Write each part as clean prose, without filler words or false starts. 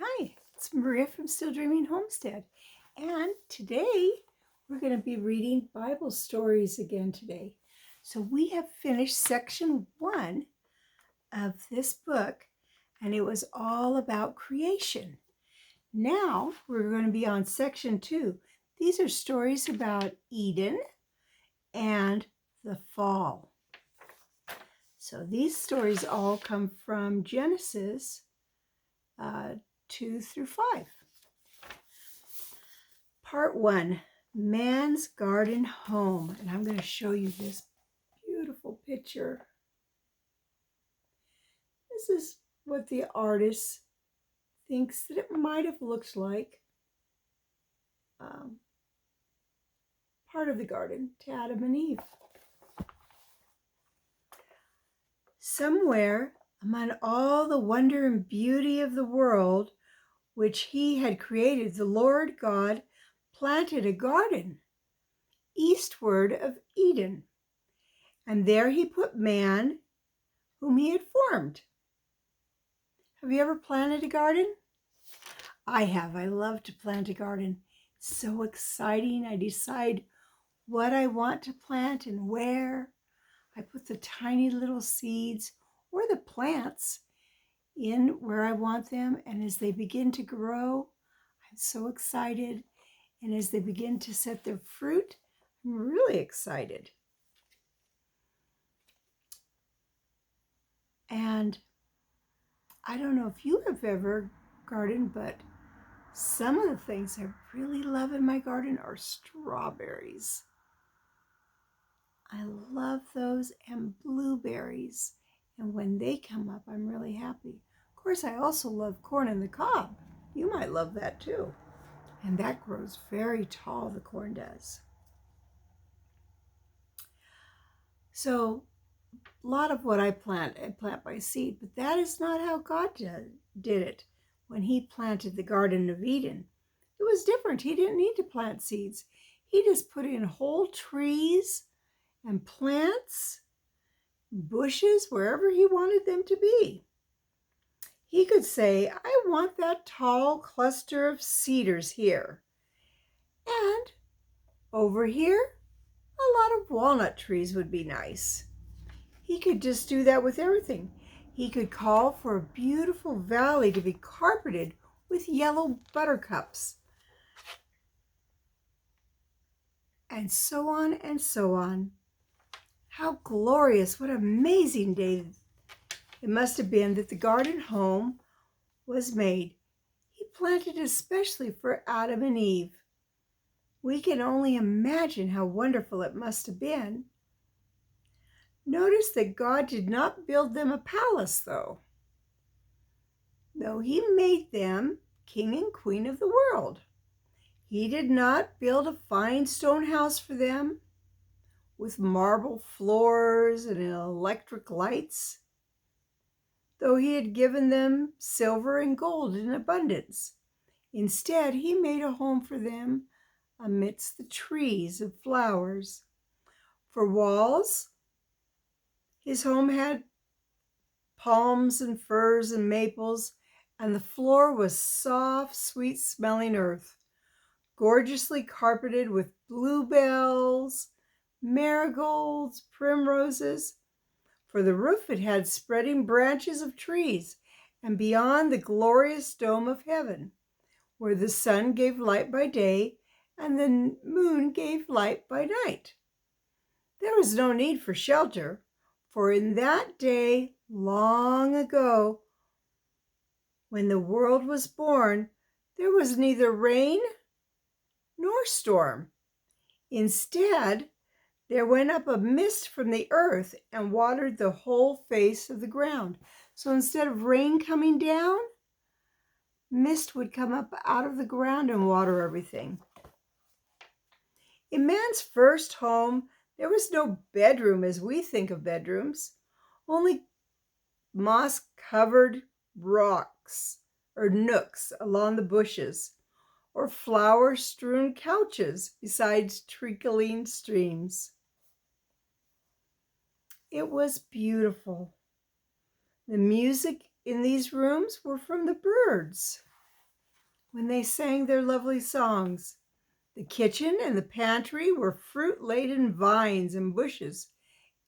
Hi, it's Maria from Still Dreaming Homestead, and today we're going to be reading Bible stories again today. So we have finished section 1 of this book, and it was all about creation. Now we're going to be on section 2. These are stories about Eden and the fall. So these stories all come from Genesis 2 through 5. Part 1, Man's Garden Home. And I'm going to show you this beautiful picture. This is what the artist thinks that it might have looked like. Part of the garden to Adam and Eve. Somewhere among all the wonder and beauty of the world which he had created, the Lord God planted a garden eastward of Eden, and there he put man whom he had formed. Have you ever planted a garden? I have. I love to plant a garden. It's so exciting. I decide what I want to plant and where. I put the tiny little seeds or the plants in where I want them, and as they begin to grow, I'm so excited. And as they begin to set their fruit, I'm really excited. And I don't know if you have ever gardened, but some of the things I really love in my garden are strawberries. I love those, and blueberries. And when they come up, I'm really happy. Of course, I also love corn on the cob. You might love that too. And that grows very tall, the corn does. So a lot of what I plant by seed, but that is not how God did it when he planted the Garden of Eden. It was different. He didn't need to plant seeds. He just put in whole trees and plants, bushes, wherever he wanted them to be. He could say, I want that tall cluster of cedars here. And over here, a lot of walnut trees would be nice. He could just do that with everything. He could call for a beautiful valley to be carpeted with yellow buttercups. And so on and so on. How glorious, what an amazing day it must have been that the garden home was made. He planted especially for Adam and Eve. We can only imagine how wonderful it must have been. Notice that God did not build them a palace, though. No, he made them king and queen of the world. He did not build a fine stone house for them with marble floors and electric lights, though he had given them silver and gold in abundance. Instead, he made a home for them amidst the trees of flowers. For walls, his home had palms and firs and maples, and the floor was soft, sweet-smelling earth, gorgeously carpeted with bluebells, marigolds, primroses. For the roof it had spreading branches of trees, and beyond the glorious dome of heaven, where the sun gave light by day and the moon gave light by night. There was no need for shelter, for in that day, long ago, when the world was born, there was neither rain nor storm. Instead, there went up a mist from the earth and watered the whole face of the ground. So instead of rain coming down, mist would come up out of the ground and water everything. In man's first home, there was no bedroom as we think of bedrooms, only moss-covered rocks or nooks along the bushes, or flower-strewn couches beside trickling streams. It was beautiful. The music in these rooms were from the birds. when they sang their lovely songs. The kitchen and the pantry were fruit-laden vines and bushes,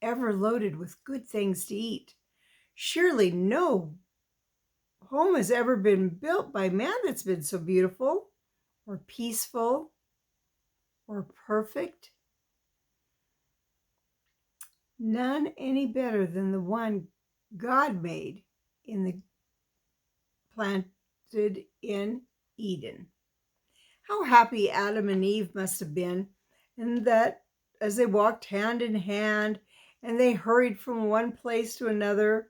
ever loaded with good things to eat. Surely no home has ever been built by man that's been so beautiful or peaceful or perfect. None any better than the one God made in the planted in Eden. How happy Adam and Eve must have been, and that as they walked hand in hand and they hurried from one place to another,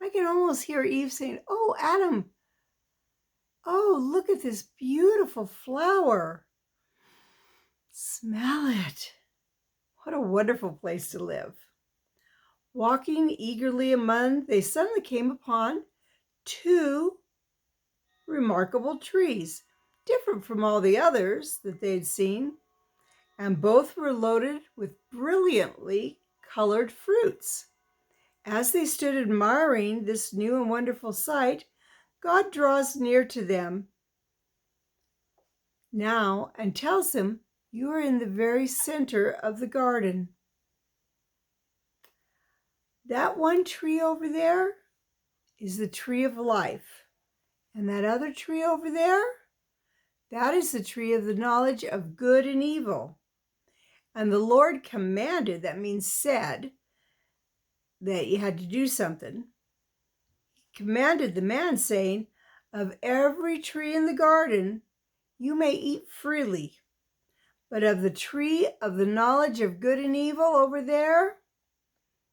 I can almost hear Eve saying, "Oh, Adam, oh, look at this beautiful flower. Smell it. What a wonderful place to live." Walking eagerly among, they suddenly came upon two remarkable trees, different from all the others that they had seen, and both were loaded with brilliantly colored fruits. As they stood admiring this new and wonderful sight, God draws near to them now and tells them, "You are in the very center of the garden. That one tree over there is the tree of life. And that other tree over there, that is the tree of the knowledge of good and evil." And the Lord commanded, that means said, that you had to do something. He commanded the man, saying, "Of every tree in the garden you may eat freely, but of the tree of the knowledge of good and evil over there,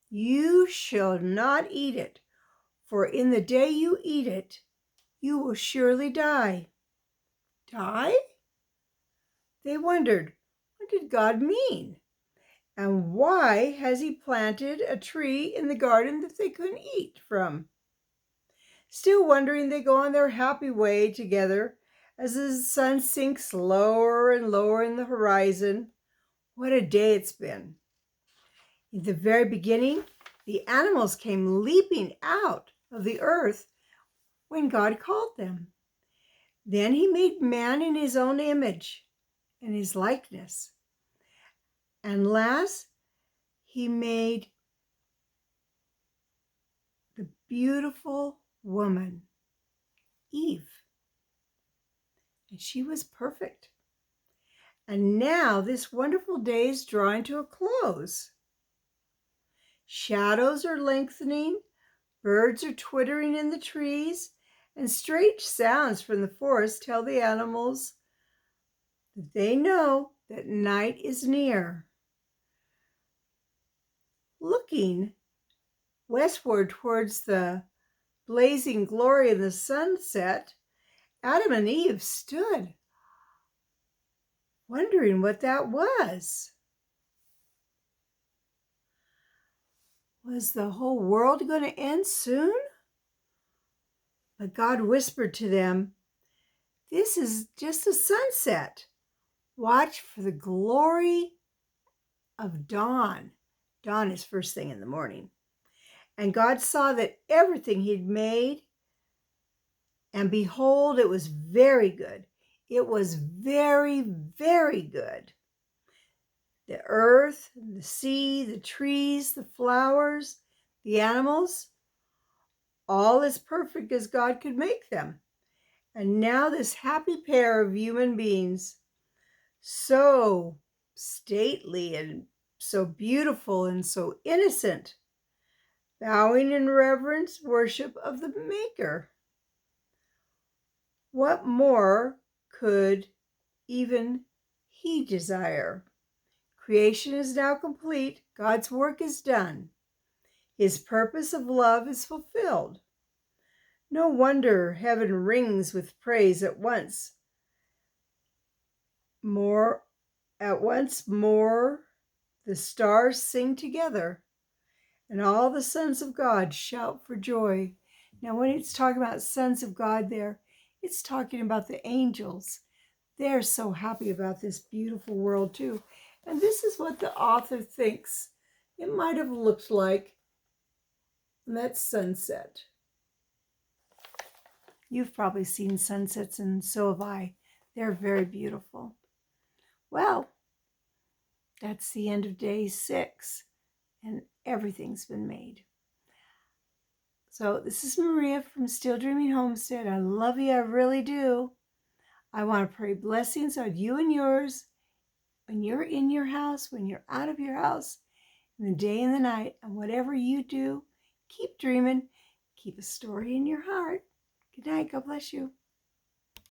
you shall not eat it, for in the day you eat it, you will surely die." Die? They wondered, what did God mean? And why has he planted a tree in the garden that they couldn't eat from? Still wondering, they go on their happy way together as the sun sinks lower and lower in the horizon. What a day it's been. In the very beginning, the animals came leaping out of the earth when God called them. Then he made man in his own image and his likeness. And last, he made the beautiful woman, Eve. And she was perfect. And now this wonderful day is drawing to a close. Shadows are lengthening, birds are twittering in the trees, and strange sounds from the forest tell the animals that they know that night is near. Looking westward towards the blazing glory of the sunset, Adam and Eve stood, wondering what that was. Was the whole world going to end soon? But God whispered to them, "This is just a sunset. Watch for the glory of dawn." Dawn is first thing in the morning. And God saw that everything he'd made, and behold, it was very good. It was very, very good. The earth, the sea, the trees, the flowers, the animals, all as perfect as God could make them. And now this happy pair of human beings, so stately and so beautiful and so innocent, bowing in reverence worship of the Maker. What more could even he desire? Creation is now complete. God's work is done. His purpose of love is fulfilled. No wonder heaven rings with praise at once. More, the stars sing together, and all the sons of God shout for joy. Now, when it's talking about sons of God there, it's talking about the angels. They're so happy about this beautiful world too. And this is what the author thinks it might have looked like in that sunset. You've probably seen sunsets, and so have I. They're very beautiful. Well, that's the end of day 6, and everything's been made. So this is Maria from Still Dreaming Homestead. I love you, I really do. I want to pray blessings on you and yours when you're in your house, when you're out of your house, in the day and the night, and whatever you do, keep dreaming, keep a story in your heart. Good night, God bless you.